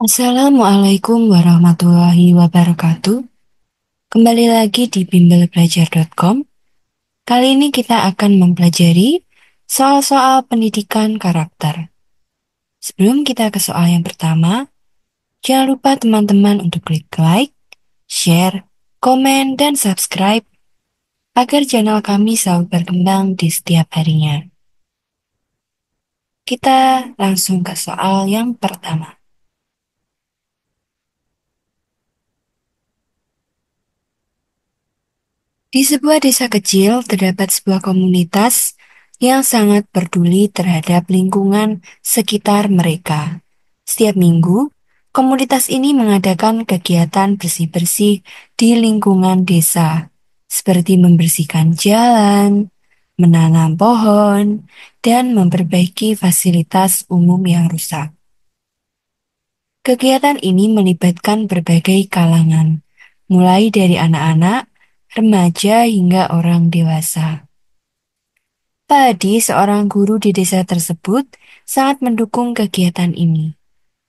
Assalamualaikum warahmatullahi wabarakatuh. Kembali lagi di bimbelbelajar.com. Kali ini kita akan mempelajari soal-soal pendidikan karakter. Sebelum kita ke soal yang pertama, jangan lupa teman-teman untuk klik like, share, komen, dan subscribe agar channel kami selalu berkembang di setiap harinya. Kita langsung ke soal yang pertama. Di sebuah desa kecil terdapat sebuah komunitas yang sangat peduli terhadap lingkungan sekitar mereka. Setiap minggu, komunitas ini mengadakan kegiatan bersih-bersih di lingkungan desa, seperti membersihkan jalan, menanam pohon, dan memperbaiki fasilitas umum yang rusak. Kegiatan ini melibatkan berbagai kalangan, mulai dari anak-anak, remaja hingga orang dewasa. Pak Hadi, seorang guru di desa tersebut, sangat mendukung kegiatan ini.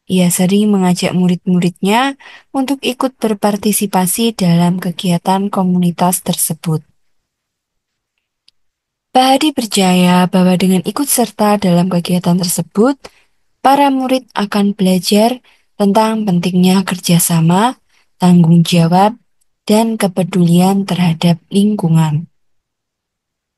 Ia sering mengajak murid-muridnya untuk ikut berpartisipasi dalam kegiatan komunitas tersebut. Pak Hadi percaya bahwa dengan ikut serta dalam kegiatan tersebut, para murid akan belajar tentang pentingnya kerjasama, tanggung jawab, dan kepedulian terhadap lingkungan.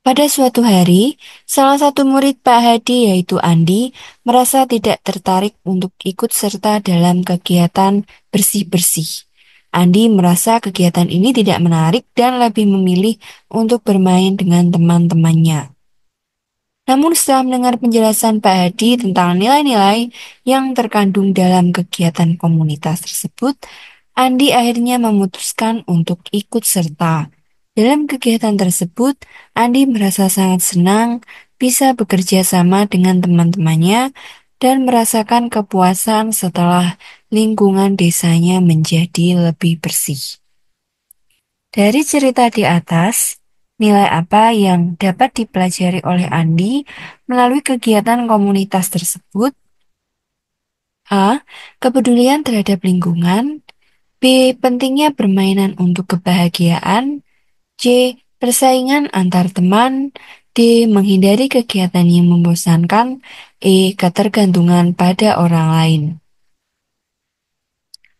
Pada suatu hari, salah satu murid Pak Hadi yaitu Andi merasa tidak tertarik untuk ikut serta dalam kegiatan bersih-bersih. Andi merasa kegiatan ini tidak menarik dan lebih memilih untuk bermain dengan teman-temannya. Namun setelah mendengar penjelasan Pak Hadi tentang nilai-nilai yang terkandung dalam kegiatan komunitas tersebut, Andi akhirnya memutuskan untuk ikut serta. Dalam kegiatan tersebut, Andi merasa sangat senang bisa bekerja sama dengan teman-temannya dan merasakan kepuasan setelah lingkungan desanya menjadi lebih bersih. Dari cerita di atas, nilai apa yang dapat dipelajari oleh Andi melalui kegiatan komunitas tersebut? A. Kepedulian terhadap lingkungan. B. Pentingnya permainan untuk kebahagiaan. C. Persaingan antar teman. D. Menghindari kegiatan yang membosankan. E. Ketergantungan pada orang lain.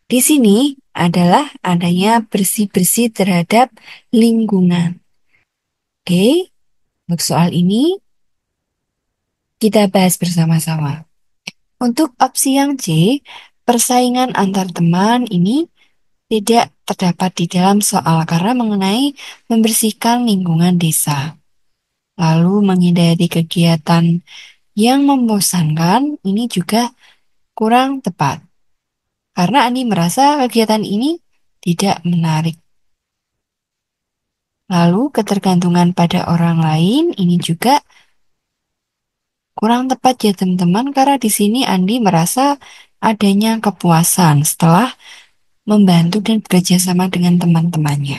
Di sini adalah adanya bersih-bersih terhadap lingkungan. Oke, untuk soal ini kita bahas bersama-sama. Untuk opsi yang C, persaingan antar teman ini tidak terdapat di dalam soal karena mengenai membersihkan lingkungan desa. Lalu menghindari kegiatan yang membosankan ini juga kurang tepat. Karena Ani merasa kegiatan ini tidak menarik. Lalu ketergantungan pada orang lain ini juga kurang tepat ya teman-teman, karena di sini Andi merasa adanya kepuasan setelah membantu dan bekerja sama dengan teman-temannya.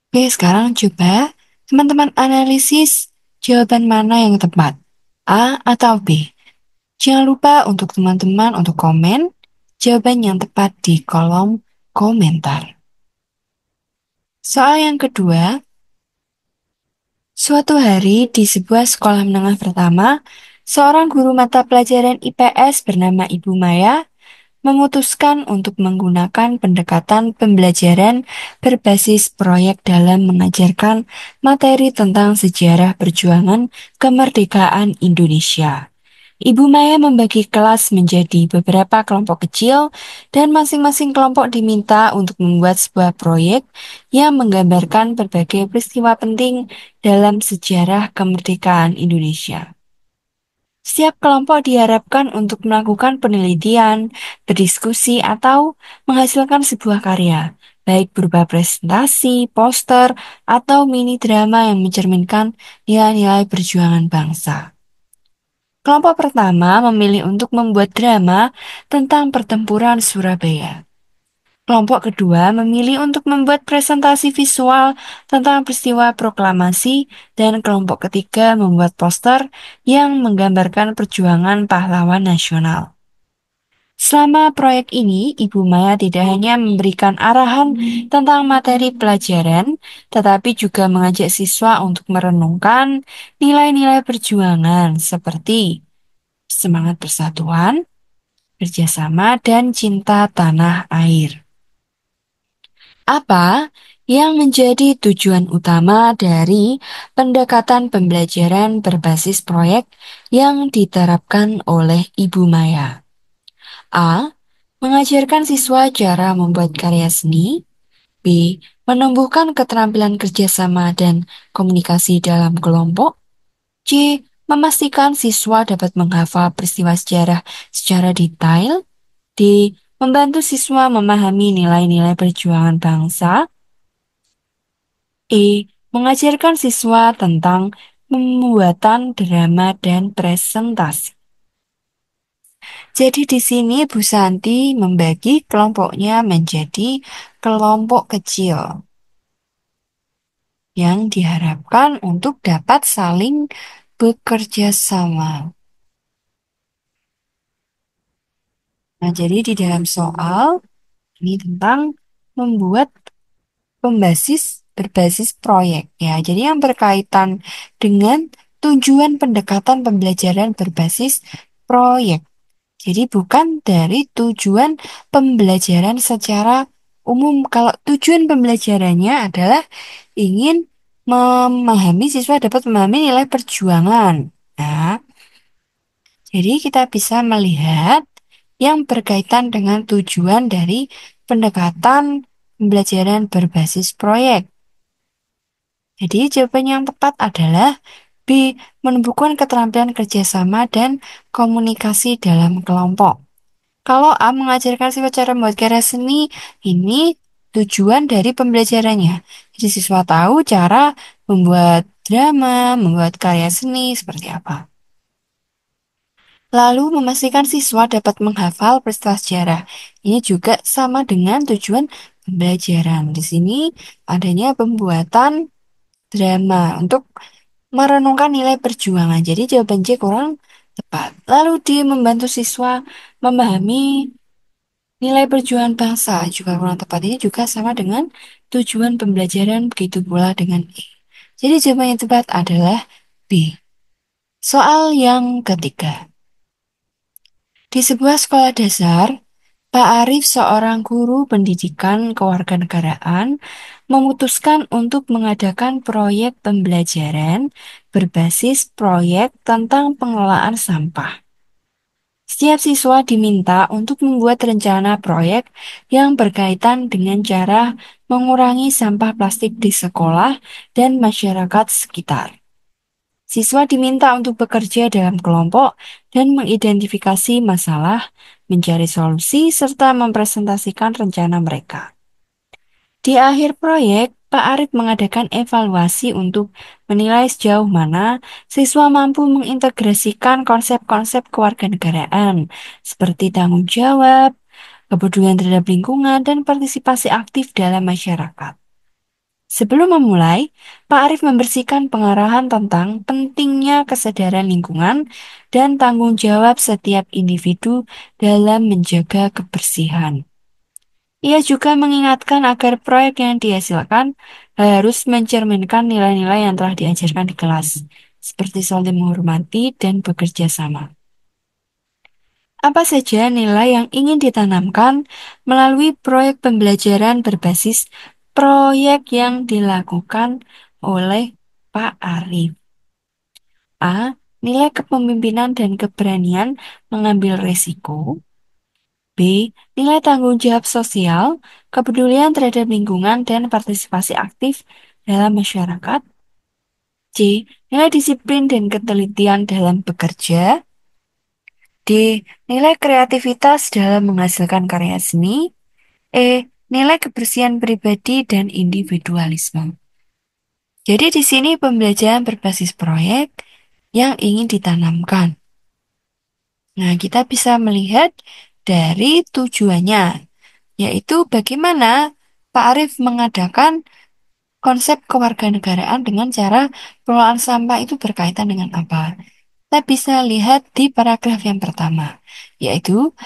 Oke, sekarang coba teman-teman analisis jawaban mana yang tepat, A atau B. Jangan lupa untuk teman-teman untuk komen jawaban yang tepat di kolom komentar. Soal yang kedua, suatu hari di sebuah sekolah menengah pertama, seorang guru mata pelajaran IPS bernama Ibu Maya memutuskan untuk menggunakan pendekatan pembelajaran berbasis proyek dalam mengajarkan materi tentang sejarah perjuangan kemerdekaan Indonesia. Ibu Maya membagi kelas menjadi beberapa kelompok kecil dan masing-masing kelompok diminta untuk membuat sebuah proyek yang menggambarkan berbagai peristiwa penting dalam sejarah kemerdekaan Indonesia. Setiap kelompok diharapkan untuk melakukan penelitian, berdiskusi, atau menghasilkan sebuah karya, baik berupa presentasi, poster, atau mini drama yang mencerminkan nilai-nilai perjuangan bangsa. Kelompok pertama memilih untuk membuat drama tentang pertempuran Surabaya. Kelompok kedua memilih untuk membuat presentasi visual tentang peristiwa proklamasi, dan kelompok ketiga membuat poster yang menggambarkan perjuangan pahlawan nasional. Selama proyek ini, Ibu Maya tidak hanya memberikan arahan tentang materi pelajaran, tetapi juga mengajak siswa untuk merenungkan nilai-nilai perjuangan seperti semangat persatuan, kerjasama, dan cinta tanah air. Apa yang menjadi tujuan utama dari pendekatan pembelajaran berbasis proyek yang diterapkan oleh Ibu Maya? A. Mengajarkan siswa cara membuat karya seni. B. Menumbuhkan keterampilan kerjasama dan komunikasi dalam kelompok. C. Memastikan siswa dapat menghafal peristiwa sejarah secara detail. D. Membantu siswa memahami nilai-nilai perjuangan bangsa. E. Mengajarkan siswa tentang pembuatan drama dan presentasi. Jadi di sini Bu Santi membagi kelompoknya menjadi kelompok kecil yang diharapkan untuk dapat saling bekerja sama. Nah, jadi di dalam soal ini tentang membuat berbasis proyek ya. Jadi yang berkaitan dengan tujuan pendekatan pembelajaran berbasis proyek. Jadi bukan dari tujuan pembelajaran secara umum. Kalau tujuan pembelajarannya adalah ingin memahami siswa dapat memahami nilai perjuangan. Nah, jadi kita bisa melihat yang berkaitan dengan tujuan dari pendekatan pembelajaran berbasis proyek. Jadi jawaban yang tepat adalah B. Menumbuhkan keterampilan kerjasama dan komunikasi dalam kelompok. Kalau A mengajarkan siswa cara membuat karya seni, ini tujuan dari pembelajarannya. Jadi siswa tahu cara membuat drama, membuat karya seni seperti apa. Lalu memastikan siswa dapat menghafal peristiwa sejarah. Ini juga sama dengan tujuan pembelajaran. Di sini adanya pembuatan drama untuk merenungkan nilai perjuangan. Jadi jawaban C kurang tepat. Lalu dia membantu siswa memahami nilai perjuangan bangsa juga kurang tepat. Ini juga sama dengan tujuan pembelajaran, begitu pula dengan E. Jadi jawaban yang tepat adalah B. Soal yang ketiga. Di sebuah sekolah dasar, Pak Arif, seorang guru pendidikan kewarganegaraan, memutuskan untuk mengadakan proyek pembelajaran berbasis proyek tentang pengelolaan sampah. Setiap siswa diminta untuk membuat rencana proyek yang berkaitan dengan cara mengurangi sampah plastik di sekolah dan masyarakat sekitar. Siswa diminta untuk bekerja dalam kelompok dan mengidentifikasi masalah, mencari solusi, serta mempresentasikan rencana mereka. Di akhir proyek, Pak Arif mengadakan evaluasi untuk menilai sejauh mana siswa mampu mengintegrasikan konsep-konsep kewarganegaraan seperti tanggung jawab, kepedulian terhadap lingkungan, dan partisipasi aktif dalam masyarakat. Sebelum memulai, Pak Arif membersihkan pengarahan tentang pentingnya kesadaran lingkungan dan tanggung jawab setiap individu dalam menjaga kebersihan. Ia juga mengingatkan agar proyek yang dihasilkan harus mencerminkan nilai-nilai yang telah diajarkan di kelas, seperti saling menghormati dan bekerja sama. Apa saja nilai yang ingin ditanamkan melalui proyek pembelajaran berbasis proyek yang dilakukan oleh Pak Arif? A. Nilai kepemimpinan dan keberanian mengambil risiko. B. Nilai tanggung jawab sosial, kepedulian terhadap lingkungan, dan partisipasi aktif dalam masyarakat. C. Nilai disiplin dan ketelitian dalam bekerja. D. Nilai kreativitas dalam menghasilkan karya seni. E. Nilai kebersihan pribadi dan individualisme. Jadi di sini pembelajaran berbasis proyek yang ingin ditanamkan. Nah, kita bisa melihat dari tujuannya, yaitu bagaimana Pak Arief mengadakan konsep kewarganegaraan dengan cara pengelolaan sampah itu berkaitan dengan apa. Kita bisa lihat di paragraf yang pertama, yaitu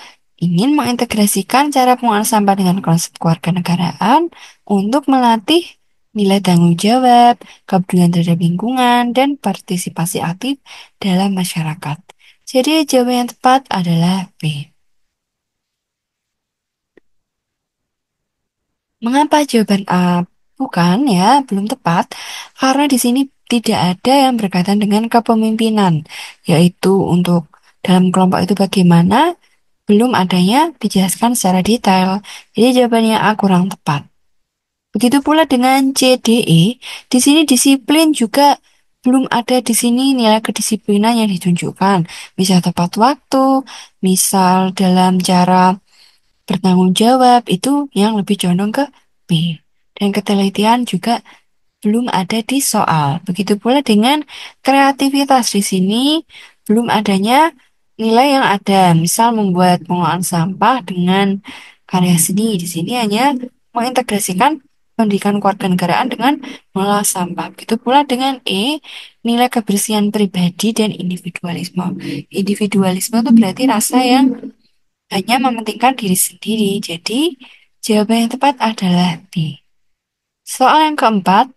ingin mengintegrasikan cara pengelolaan sampah dengan konsep kewarganegaraan untuk melatih nilai tanggung jawab, kepedulian terhadap lingkungan, dan partisipasi aktif dalam masyarakat. Jadi jawaban yang tepat adalah B. Mengapa jawaban A bukan ya, belum tepat? Karena di sini tidak ada yang berkaitan dengan kepemimpinan, yaitu untuk dalam kelompok itu bagaimana, belum adanya dijelaskan secara detail. Jadi jawabannya A kurang tepat. Begitu pula dengan C, D, E, di sini disiplin juga belum ada di sini nilai kedisiplinan yang ditunjukkan. Misal tepat waktu, misal dalam cara bertanggung jawab itu yang lebih condong ke B. Dan ketelitian juga belum ada di soal. Begitu pula dengan kreativitas di sini belum adanya nilai yang ada. Misal membuat pengelolaan sampah dengan karya seni. Di sini hanya mengintegrasikan pendidikan kewarganegaraan dengan mengelola sampah. Begitu pula dengan E, nilai kebersihan pribadi dan individualisme. Individualisme itu berarti rasa yang hanya mementingkan diri sendiri. Jadi, jawaban yang tepat adalah B. Soal yang keempat,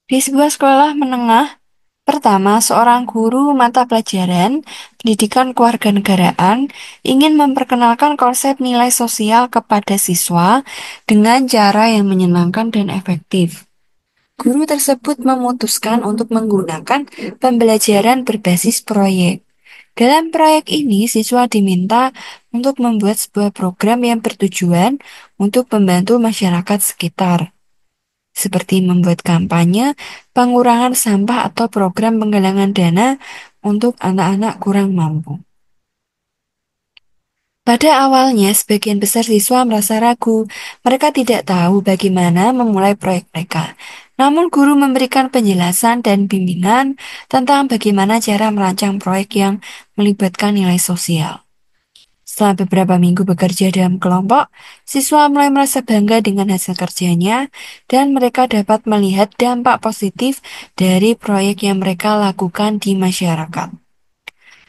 di sebuah sekolah menengah pertama, seorang guru mata pelajaran pendidikan kewarganegaraan ingin memperkenalkan konsep nilai sosial kepada siswa dengan cara yang menyenangkan dan efektif. Guru tersebut memutuskan untuk menggunakan pembelajaran berbasis proyek. Dalam proyek ini, siswa diminta untuk membuat sebuah program yang bertujuan untuk membantu masyarakat sekitar, seperti membuat kampanye pengurangan sampah atau program penggalangan dana untuk anak-anak kurang mampu. Pada awalnya, sebagian besar siswa merasa ragu. Mereka tidak tahu bagaimana memulai proyek mereka. Namun, guru memberikan penjelasan dan bimbingan tentang bagaimana cara merancang proyek yang melibatkan nilai sosial. Setelah beberapa minggu bekerja dalam kelompok, siswa mulai merasa bangga dengan hasil kerjanya dan mereka dapat melihat dampak positif dari proyek yang mereka lakukan di masyarakat.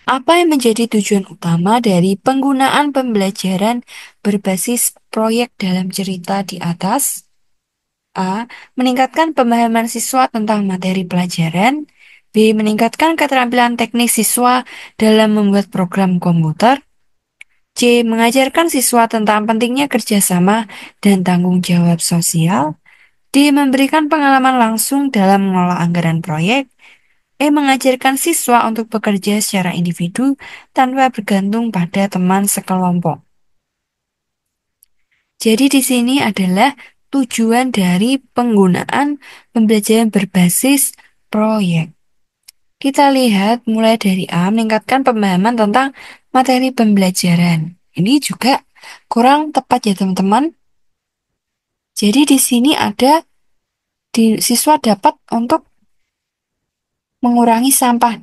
Apa yang menjadi tujuan utama dari penggunaan pembelajaran berbasis proyek dalam cerita di atas? A. Meningkatkan pemahaman siswa tentang materi pelajaran. B. Meningkatkan keterampilan teknis siswa dalam membuat program komputer. C. Mengajarkan siswa tentang pentingnya kerjasama dan tanggung jawab sosial. D. Memberikan pengalaman langsung dalam mengelola anggaran proyek. E. Mengajarkan siswa untuk bekerja secara individu tanpa bergantung pada teman sekelompok. Jadi di sini adalah tujuan dari penggunaan pembelajaran berbasis proyek. Kita lihat mulai dari A, meningkatkan pemahaman tentang materi pembelajaran. Ini juga kurang tepat ya teman-teman. Jadi di sini ada siswa dapat untuk mengurangi sampah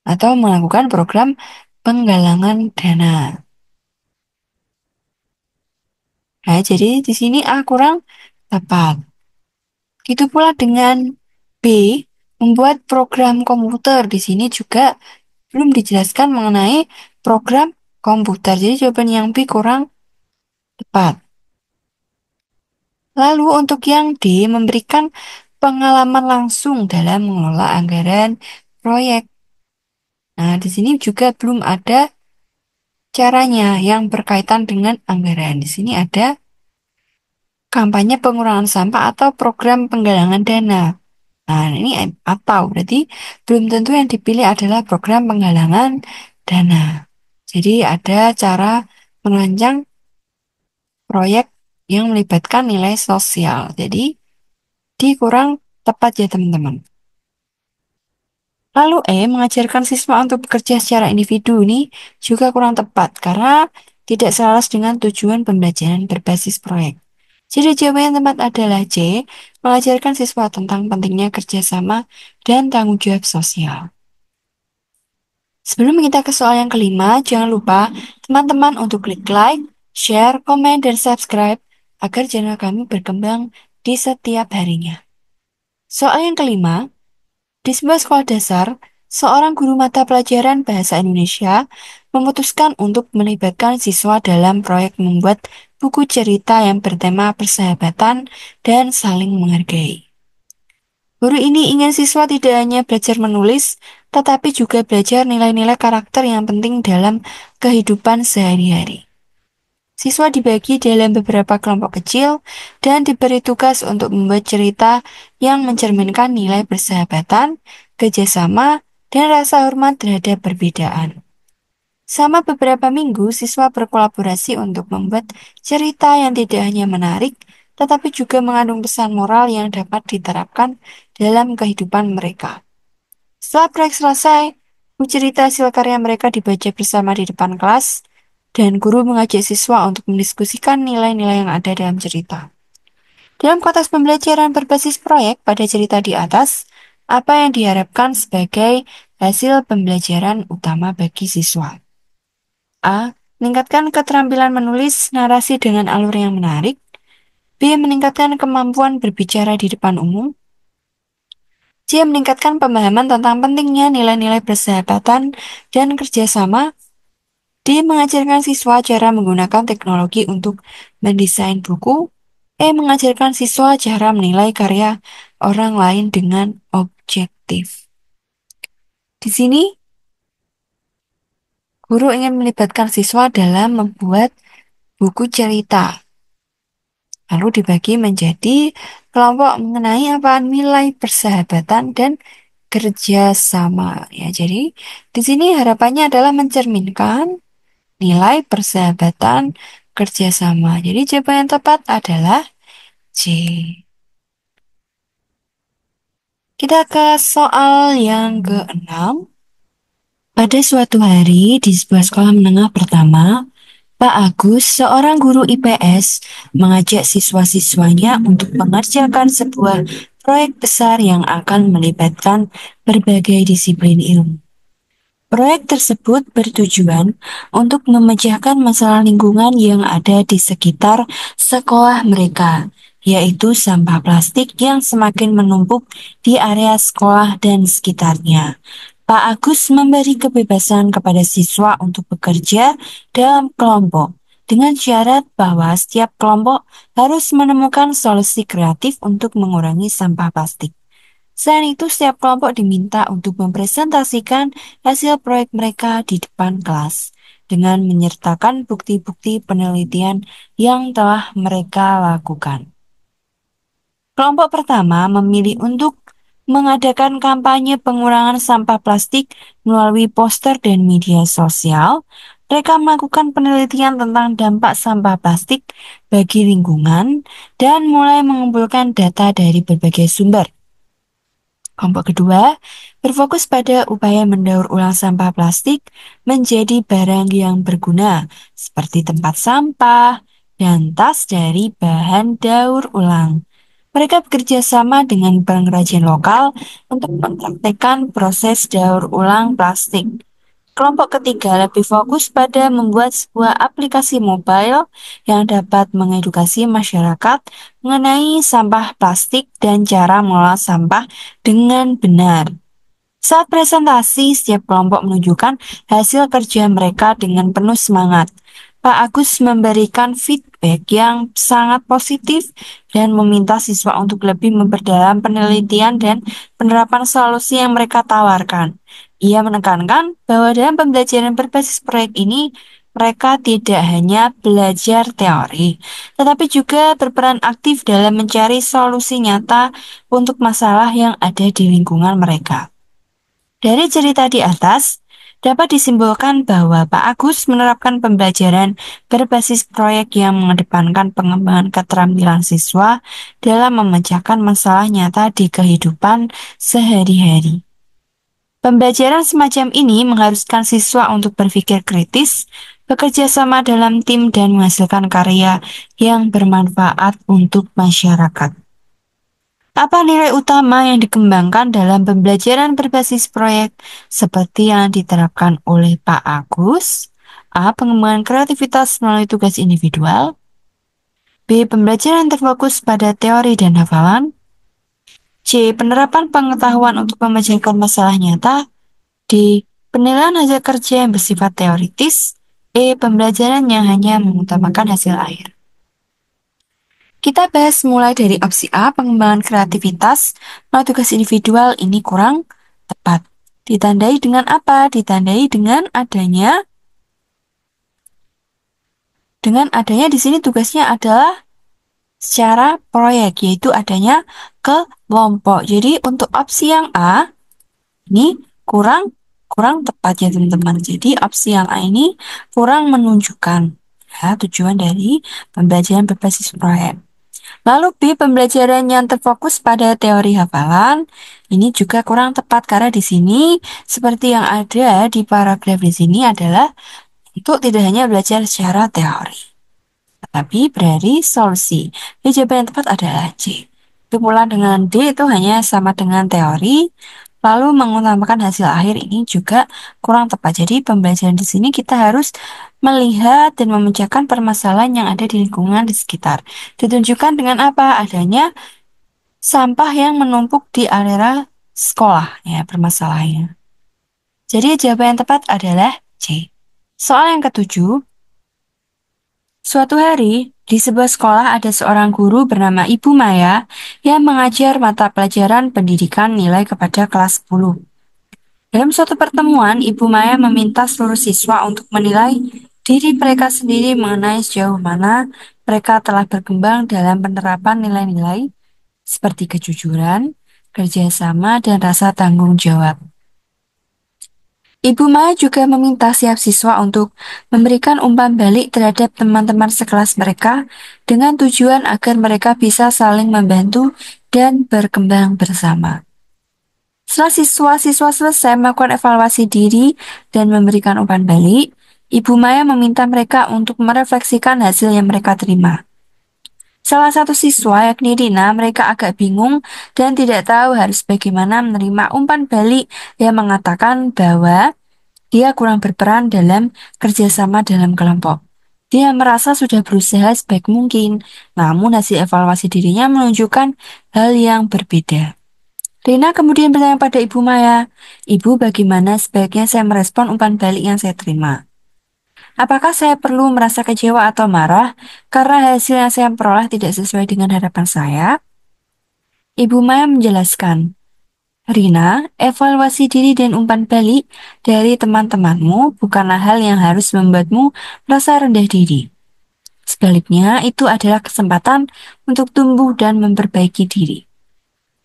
atau melakukan program penggalangan dana. Nah, jadi di sini A kurang tepat. Itu pula dengan B, membuat program komputer. Di sini juga belum dijelaskan mengenai program komputer. Jadi jawaban yang B kurang tepat. Lalu untuk yang D, memberikan pengalaman langsung dalam mengelola anggaran proyek. Nah, di sini juga belum ada caranya yang berkaitan dengan anggaran. Di sini ada kampanye pengurangan sampah atau program penggalangan dana. Nah, ini atau berarti belum tentu yang dipilih adalah program penggalangan dana. Jadi ada cara merancang proyek yang melibatkan nilai sosial. Jadi di kurang tepat ya teman-teman. Lalu E, mengajarkan siswa untuk bekerja secara individu ini juga kurang tepat karena tidak selaras dengan tujuan pembelajaran berbasis proyek. Jadi jawaban yang tepat adalah C, mengajarkan siswa tentang pentingnya kerjasama dan tanggung jawab sosial. Sebelum kita ke soal yang kelima, jangan lupa teman-teman untuk klik like, share, komen, dan subscribe agar channel kami berkembang di setiap harinya. Soal yang kelima, di sebuah sekolah dasar, Seorang guru mata pelajaran bahasa Indonesia memutuskan untuk melibatkan siswa dalam proyek membuat buku cerita yang bertema persahabatan dan saling menghargai. Guru ini ingin siswa tidak hanya belajar menulis, tetapi juga belajar nilai-nilai karakter yang penting dalam kehidupan sehari-hari. Siswa dibagi dalam beberapa kelompok kecil dan diberi tugas untuk membuat cerita yang mencerminkan nilai persahabatan, kerjasama, dan rasa hormat terhadap perbedaan. Selama beberapa minggu, siswa berkolaborasi untuk membuat cerita yang tidak hanya menarik, tetapi juga mengandung pesan moral yang dapat diterapkan dalam kehidupan mereka. Setelah proyek selesai, buku cerita hasil karya mereka dibaca bersama di depan kelas, dan guru mengajak siswa untuk mendiskusikan nilai-nilai yang ada dalam cerita. Dalam konteks pembelajaran berbasis proyek pada cerita di atas, apa yang diharapkan sebagai hasil pembelajaran utama bagi siswa? A. Meningkatkan keterampilan menulis narasi dengan alur yang menarik. B. Meningkatkan kemampuan berbicara di depan umum. C. Meningkatkan pemahaman tentang pentingnya nilai-nilai persahabatan dan kerjasama. D. Mengajarkan siswa cara menggunakan teknologi untuk mendesain buku. E. Mengajarkan siswa cara menilai karya orang lain dengan objektif. Di sini, guru ingin melibatkan siswa dalam membuat buku cerita. Lalu dibagi menjadi kelompok mengenai apa nilai persahabatan dan kerjasama. Ya, jadi di sini harapannya adalah mencerminkan nilai persahabatan kerjasama. Jadi jawaban yang tepat adalah C. Kita ke soal yang keenam. Pada suatu hari di sebuah sekolah menengah pertama, Pak Agus, seorang guru IPS, mengajak siswa-siswanya untuk mengerjakan sebuah proyek besar yang akan melibatkan berbagai disiplin ilmu. Proyek tersebut bertujuan untuk memecahkan masalah lingkungan yang ada di sekitar sekolah mereka, yaitu sampah plastik yang semakin menumpuk di area sekolah dan sekitarnya. Pak Agus memberi kebebasan kepada siswa untuk bekerja dalam kelompok, dengan syarat bahwa setiap kelompok harus menemukan solusi kreatif untuk mengurangi sampah plastik. Selain itu, setiap kelompok diminta untuk mempresentasikan hasil proyek mereka di depan kelas dengan menyertakan bukti-bukti penelitian yang telah mereka lakukan. Kelompok pertama memilih untuk mengadakan kampanye pengurangan sampah plastik melalui poster dan media sosial. Mereka melakukan penelitian tentang dampak sampah plastik bagi lingkungan dan mulai mengumpulkan data dari berbagai sumber. Kelompok kedua berfokus pada upaya mendaur ulang sampah plastik menjadi barang yang berguna, seperti tempat sampah dan tas dari bahan daur ulang. Mereka bekerja sama dengan pengrajin lokal untuk mempraktekkan proses daur ulang plastik. Kelompok ketiga lebih fokus pada membuat sebuah aplikasi mobile yang dapat mengedukasi masyarakat mengenai sampah plastik dan cara mengolah sampah dengan benar. Saat presentasi, setiap kelompok menunjukkan hasil kerja mereka dengan penuh semangat. Pak Agus memberikan feedback yang sangat positif dan meminta siswa untuk lebih memperdalam penelitian dan penerapan solusi yang mereka tawarkan. Ia menekankan bahwa dalam pembelajaran berbasis proyek ini, mereka tidak hanya belajar teori, tetapi juga berperan aktif dalam mencari solusi nyata untuk masalah yang ada di lingkungan mereka. Dari cerita di atas, dapat disimpulkan bahwa Pak Agus menerapkan pembelajaran berbasis proyek yang mengedepankan pengembangan keterampilan siswa dalam memecahkan masalah nyata di kehidupan sehari-hari. Pembelajaran semacam ini mengharuskan siswa untuk berpikir kritis, bekerja sama dalam tim, dan menghasilkan karya yang bermanfaat untuk masyarakat. Apa nilai utama yang dikembangkan dalam pembelajaran berbasis proyek seperti yang diterapkan oleh Pak Agus? A. Pengembangan kreativitas melalui tugas individual. B. Pembelajaran terfokus pada teori dan hafalan. C. Penerapan pengetahuan untuk memecahkan masalah nyata. D. Penilaian hasil kerja yang bersifat teoritis. E. Pembelajaran yang hanya mengutamakan hasil akhir. Kita bahas mulai dari opsi A, pengembangan kreativitas, maka tugas individual ini kurang tepat. Ditandai dengan apa? Ditandai dengan adanya di sini tugasnya adalah secara proyek, yaitu adanya kelompok. Jadi untuk opsi yang A ini kurang kurang tepat ya teman-teman. Jadi opsi yang A ini kurang menunjukkan ya, tujuan dari pembelajaran berbasis proyek. Lalu B, pembelajaran yang terfokus pada teori hafalan, ini juga kurang tepat karena di sini seperti yang ada di paragraf di sini adalah untuk tidak hanya belajar secara teori, tetapi beri solusi. Jadi jawaban yang tepat adalah C. Kemudian dengan D itu hanya sama dengan teori, lalu mengutamakan hasil akhir ini juga kurang tepat. Jadi pembelajaran di sini kita harus melihat dan memecahkan permasalahan yang ada di lingkungan di sekitar. Ditunjukkan dengan apa? Adanya sampah yang menumpuk di area sekolah, ya permasalahannya. Jadi jawaban yang tepat adalah C. Soal yang ketujuh, suatu hari di sebuah sekolah ada seorang guru bernama Ibu Maya yang mengajar mata pelajaran pendidikan nilai kepada kelas 10. Dalam suatu pertemuan, Ibu Maya meminta seluruh siswa untuk menilai diri mereka sendiri mengenai sejauh mana mereka telah berkembang dalam penerapan nilai-nilai seperti kejujuran, kerjasama, dan rasa tanggung jawab. Ibu Maya juga meminta setiap siswa untuk memberikan umpan balik terhadap teman-teman sekelas mereka dengan tujuan agar mereka bisa saling membantu dan berkembang bersama. Setelah siswa-siswa selesai melakukan evaluasi diri dan memberikan umpan balik, Ibu Maya meminta mereka untuk merefleksikan hasil yang mereka terima. Salah satu siswa, yakni Rina, mereka agak bingung dan tidak tahu harus bagaimana menerima umpan balik yang mengatakan bahwa dia kurang berperan dalam kerjasama dalam kelompok. Dia merasa sudah berusaha sebaik mungkin, namun hasil evaluasi dirinya menunjukkan hal yang berbeda. Rina kemudian bertanya pada Ibu Maya, "Ibu, bagaimana sebaiknya saya merespon umpan balik yang saya terima? Apakah saya perlu merasa kecewa atau marah karena hasil yang saya peroleh tidak sesuai dengan harapan saya?" Ibu Maya menjelaskan, "Rina, evaluasi diri dan umpan balik dari teman-temanmu bukanlah hal yang harus membuatmu merasa rendah diri. Sebaliknya, itu adalah kesempatan untuk tumbuh dan memperbaiki diri.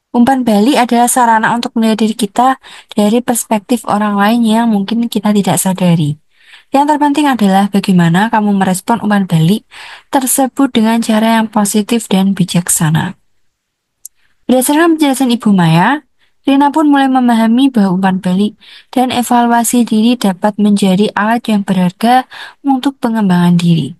Umpan balik adalah sarana untuk melihat diri kita dari perspektif orang lain yang mungkin kita tidak sadari. Yang terpenting adalah bagaimana kamu merespon umpan balik tersebut dengan cara yang positif dan bijaksana." Berdasarkan penjelasan Ibu Maya, Rina pun mulai memahami bahwa umpan balik dan evaluasi diri dapat menjadi alat yang berharga untuk pengembangan diri.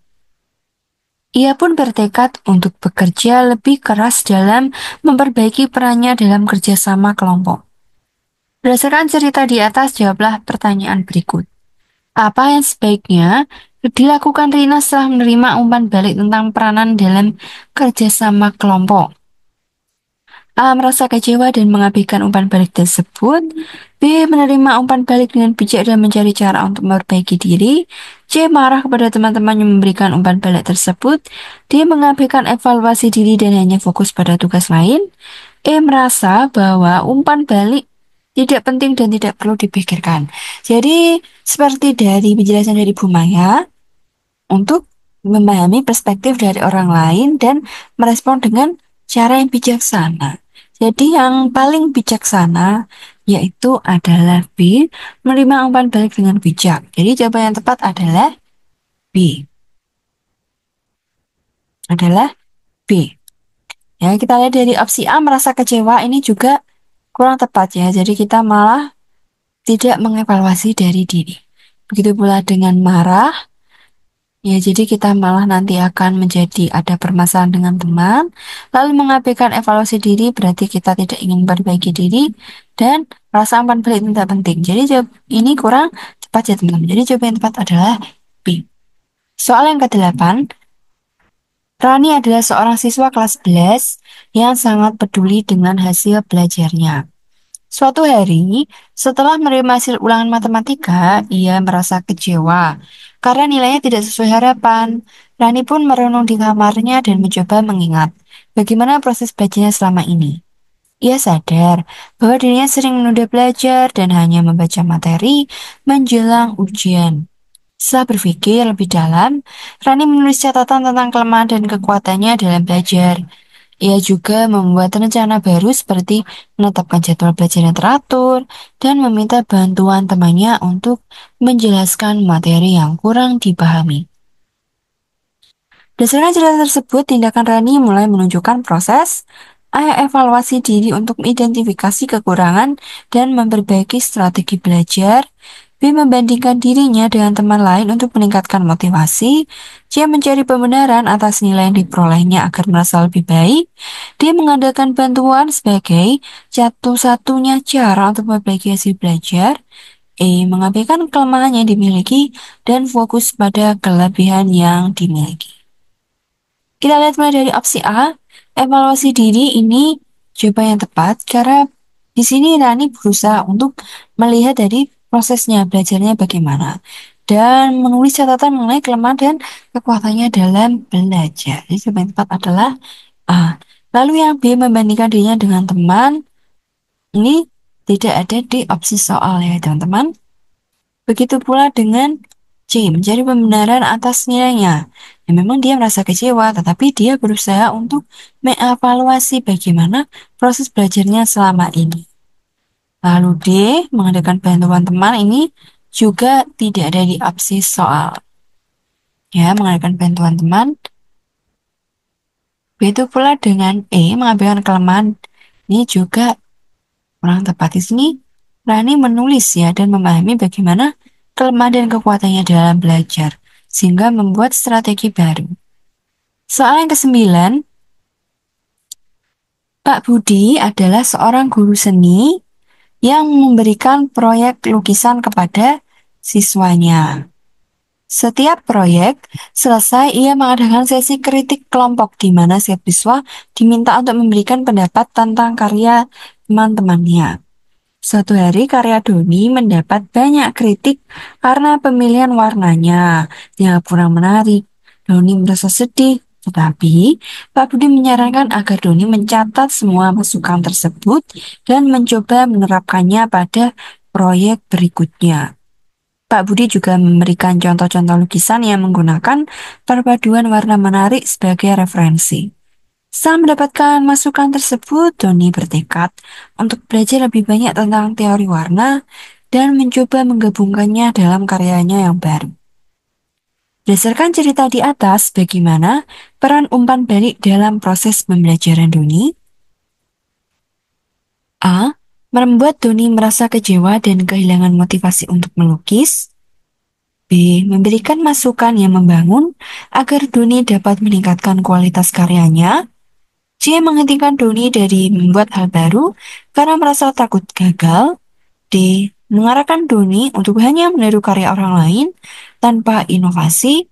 Ia pun bertekad untuk bekerja lebih keras dalam memperbaiki perannya dalam kerjasama kelompok. Berdasarkan cerita di atas, jawablah pertanyaan berikut. Apa yang sebaiknya dilakukan Rina setelah menerima umpan balik tentang peranan dalam kerjasama kelompok? A. Merasa kecewa dan mengabaikan umpan balik tersebut. B. Menerima umpan balik dengan bijak dan mencari cara untuk memperbaiki diri. C. Marah kepada teman-teman yang memberikan umpan balik tersebut. D. Mengabaikan evaluasi diri dan hanya fokus pada tugas lain. E. Merasa bahwa umpan balik tidak penting dan tidak perlu dipikirkan. Jadi, seperti dari penjelasan dari Bu Maya, untuk memahami perspektif dari orang lain dan merespon dengan cara yang bijaksana. Jadi yang paling bijaksana yaitu adalah B, menerima umpan balik dengan bijak. Jadi jawaban yang tepat adalah B. Adalah B. Ya, kita lihat dari opsi A, merasa kecewa, ini juga kurang tepat ya. Jadi kita malah tidak mengevaluasi dari diri. Begitu pula dengan marah. Ya, jadi kita malah nanti akan menjadi ada permasalahan dengan teman, lalu mengabaikan evaluasi diri berarti kita tidak ingin memperbaiki diri, dan rasa umpan balik tidak penting. Jadi jawab ini kurang tepat ya teman-teman. Jadi jawaban yang tepat adalah B. Soal yang ke-8, Rani adalah seorang siswa kelas 11 yang sangat peduli dengan hasil belajarnya. Suatu hari, setelah menerima hasil ulangan matematika, ia merasa kecewa karena nilainya tidak sesuai harapan. Rani pun merenung di kamarnya dan mencoba mengingat bagaimana proses belajarnya selama ini. Ia sadar bahwa dirinya sering menunda belajar dan hanya membaca materi menjelang ujian. Setelah berpikir lebih dalam, Rani menulis catatan tentang kelemahan dan kekuatannya dalam belajar. Ia juga membuat rencana baru seperti menetapkan jadwal belajar yang teratur dan meminta bantuan temannya untuk menjelaskan materi yang kurang dipahami. Berdasarkan cerita tersebut, tindakan Rani mulai menunjukkan proses evaluasi diri untuk mengidentifikasi kekurangan dan memperbaiki strategi belajar. B. Membandingkan dirinya dengan teman lain untuk meningkatkan motivasi. C. Mencari pembenaran atas nilai yang diperolehnya agar merasa lebih baik. D. Mengandalkan bantuan sebagai satu-satunya cara untuk memperbaiki hasil belajar. E. Mengabaikan kelemahan yang dimiliki dan fokus pada kelebihan yang dimiliki. Kita lihat mulai dari opsi A, evaluasi diri ini jawaban yang tepat karena di sini Rani berusaha untuk melihat dari prosesnya belajarnya bagaimana dan menulis catatan mengenai kelemahan dan kekuatannya dalam belajar. Jadi jawaban yang tepat adalah A. Lalu yang B, membandingkan dirinya dengan teman, ini tidak ada di opsi soal ya teman-teman. Begitu pula dengan C, mencari pembenaran atas nilainya. Ya, memang dia merasa kecewa, tetapi dia berusaha untuk mengevaluasi bagaimana proses belajarnya selama ini. Lalu D, mengadakan bantuan teman ini juga tidak ada di opsi soal. Ya, mengadakan bantuan teman. Begitu pula dengan E, mengabaikan kelemahan. Ini juga kurang tepat di sini. Rani menulis ya dan memahami bagaimana kelemahan dan kekuatannya dalam belajar, sehingga membuat strategi baru. Soal yang ke-9, Pak Budi adalah seorang guru seni yang memberikan proyek lukisan kepada siswanya. Setiap proyek selesai, ia mengadakan sesi kritik kelompok di mana setiap siswa diminta untuk memberikan pendapat tentang karya teman-temannya. Suatu hari karya Doni mendapat banyak kritik karena pemilihan warnanya yang kurang menarik. Doni merasa sedih, tetapi Pak Budi menyarankan agar Doni mencatat semua masukan tersebut dan mencoba menerapkannya pada proyek berikutnya. Pak Budi juga memberikan contoh-contoh lukisan yang menggunakan perpaduan warna menarik sebagai referensi. Setelah mendapatkan masukan tersebut, Doni bertekad untuk belajar lebih banyak tentang teori warna dan mencoba menggabungkannya dalam karyanya yang baru. Berdasarkan cerita di atas, bagaimana peran umpan balik dalam proses pembelajaran Doni? A. Membuat Doni merasa kecewa dan kehilangan motivasi untuk melukis. B. Memberikan masukan yang membangun agar Doni dapat meningkatkan kualitas karyanya. C. Menghentikan Doni dari membuat hal baru karena merasa takut gagal. D. Mengarahkan Doni untuk hanya meniru karya orang lain tanpa inovasi.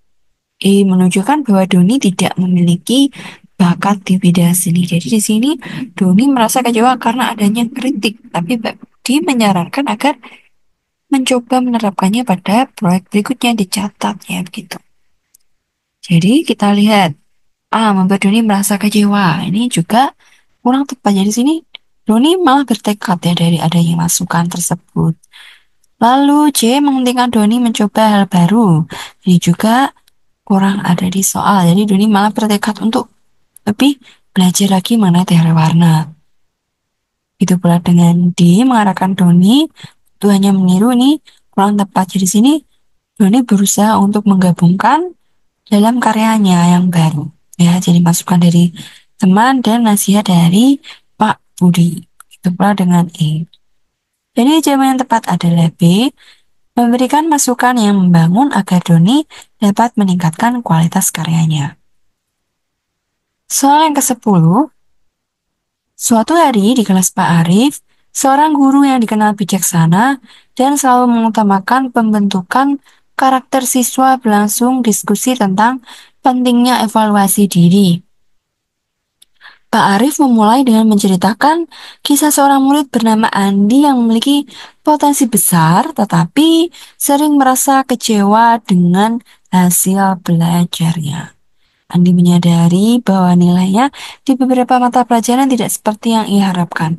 E. Menunjukkan bahwa Doni tidak memiliki bakat di bidang seni. Jadi di sini Doni merasa kecewa karena adanya kritik, tapi D menyarankan agar mencoba menerapkannya pada proyek berikutnya, dicatat ya begitu. Jadi kita lihat membuat Doni merasa kecewa. Ini juga kurang tepat. Jadi sini Doni malah bertekad ya dari adanya masukan tersebut. Lalu C, menghentikan Doni mencoba hal baru. Ini juga kurang ada di soal. Jadi Doni malah bertekad untuk lebih belajar lagi mengenai teori warna. Itu pula dengan D, mengarahkan Doni itu hanya meniru, ini kurang tepat. Jadi sini Doni berusaha untuk menggabungkan dalam karyanya yang baru. Ya, jadi masukan dari teman dan nasihat dari Pak Budi. Itu pula dengan E. Jadi jawaban yang tepat adalah B, memberikan masukan yang membangun agar Doni dapat meningkatkan kualitas karyanya. Soal yang ke-10, suatu hari di kelas Pak Arif, seorang guru yang dikenal bijaksana dan selalu mengutamakan pembentukan karakter siswa berlangsung diskusi tentang pentingnya evaluasi diri. Pak Arif memulai dengan menceritakan kisah seorang murid bernama Andi yang memiliki potensi besar tetapi sering merasa kecewa dengan hasil belajarnya. Andi menyadari bahwa nilainya di beberapa mata pelajaran tidak seperti yang ia harapkan.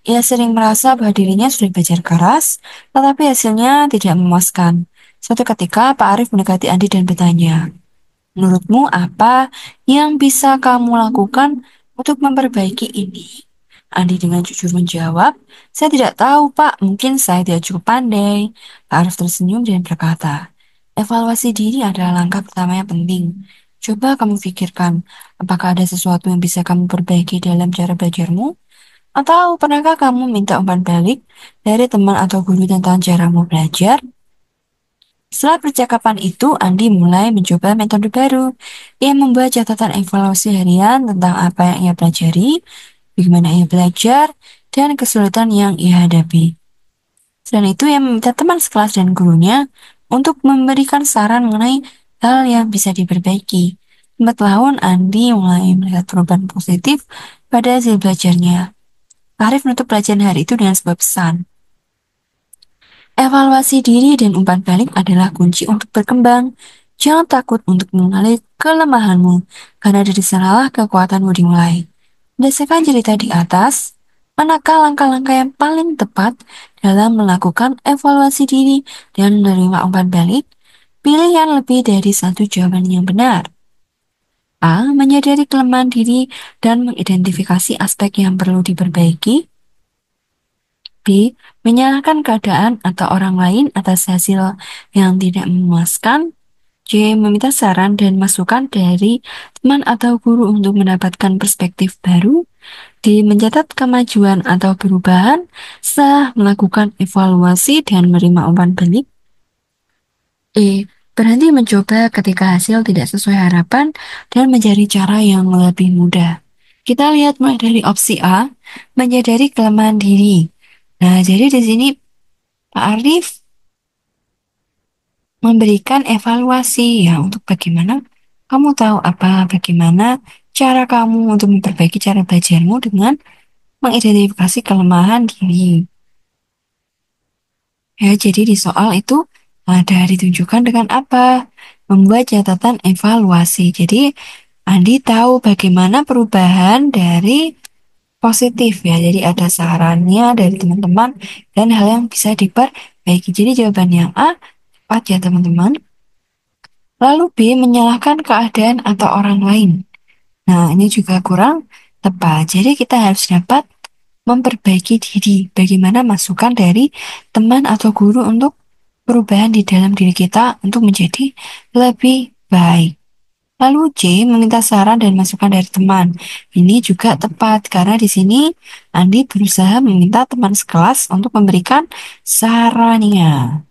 Ia sering merasa bahwa dirinya sudah belajar keras, tetapi hasilnya tidak memuaskan. Suatu ketika, Pak Arif mendekati Andi dan bertanya, "Menurutmu apa yang bisa kamu lakukan untuk memperbaiki ini?" Andi dengan jujur menjawab, "Saya tidak tahu, Pak. Mungkin saya tidak cukup pandai." Pak Arif tersenyum dan berkata, "Evaluasi diri adalah langkah pertama yang penting. Coba kamu pikirkan, apakah ada sesuatu yang bisa kamu perbaiki dalam cara belajarmu? Atau pernahkah kamu minta umpan balik dari teman atau guru tentang caramu belajar?" Setelah percakapan itu, Andi mulai mencoba metode baru. Ia membuat catatan evaluasi harian tentang apa yang ia pelajari, bagaimana ia belajar, dan kesulitan yang ia hadapi. Selain itu, ia meminta teman sekelas dan gurunya untuk memberikan saran mengenai hal yang bisa diperbaiki. Lambat laun, Andi mulai melihat perubahan positif pada hasil belajarnya. Arif menutup pelajaran hari itu dengan sebuah pesan. Evaluasi diri dan umpan balik adalah kunci untuk berkembang. Jangan takut untuk mengenali kelemahanmu, karena dari sanalah kekuatanmu dimulai. Berdasarkan cerita di atas, manakah langkah-langkah yang paling tepat dalam melakukan evaluasi diri dan menerima umpan balik? Pilih yang lebih dari satu jawaban yang benar. A. Menyadari kelemahan diri dan mengidentifikasi aspek yang perlu diperbaiki. B. Menyalahkan keadaan atau orang lain atas hasil yang tidak memuaskan. C. Meminta saran dan masukan dari teman atau guru untuk mendapatkan perspektif baru. D. Mencatat kemajuan atau perubahan setelah melakukan evaluasi dan menerima umpan balik. E. Berhenti mencoba ketika hasil tidak sesuai harapan dan mencari cara yang lebih mudah. Kita lihat mulai dari opsi A, menyadari kelemahan diri. Nah, jadi di sini Pak Arif memberikan evaluasi ya untuk bagaimana kamu tahu bagaimana cara kamu untuk memperbaiki cara belajarmu dengan mengidentifikasi kelemahan diri. Ya, jadi di soal itu ada ditunjukkan dengan apa? Membuat catatan evaluasi. Jadi Andi tahu bagaimana perubahan dari positif ya. Jadi ada sarannya dari teman-teman dan hal yang bisa diperbaiki. Jadi jawaban yang A tepat ya teman-teman. Lalu B menyalahkan keadaan atau orang lain. Nah, ini juga kurang tepat. Jadi kita harus dapat memperbaiki diri. Bagaimana masukan dari teman atau guru untuk perubahan di dalam diri kita untuk menjadi lebih baik. Lalu C, meminta saran dan masukan dari teman. Ini juga tepat karena di sini Andi berusaha meminta teman sekelas untuk memberikan sarannya.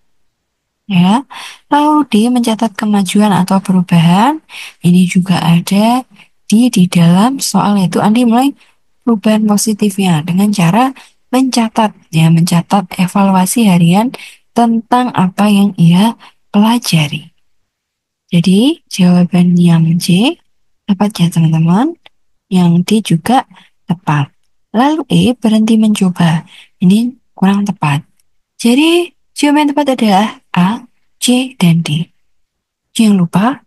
Ya, lalu D, mencatat kemajuan atau perubahan. Ini juga ada di dalam soal itu Andi mulai perubahan positifnya dengan cara mencatat ya, mencatat evaluasi harian tentang apa yang ia pelajari. Jadi jawaban yang C tepat ya teman-teman. Yang D juga tepat. Lalu E berhenti mencoba. Ini kurang tepat. Jadi jawaban yang tepat adalah A, C, dan D. Jangan lupa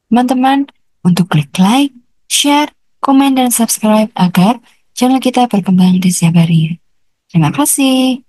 teman-teman untuk klik like, share, komen, dan subscribe agar channel kita berkembang di setiap hari. Terima kasih.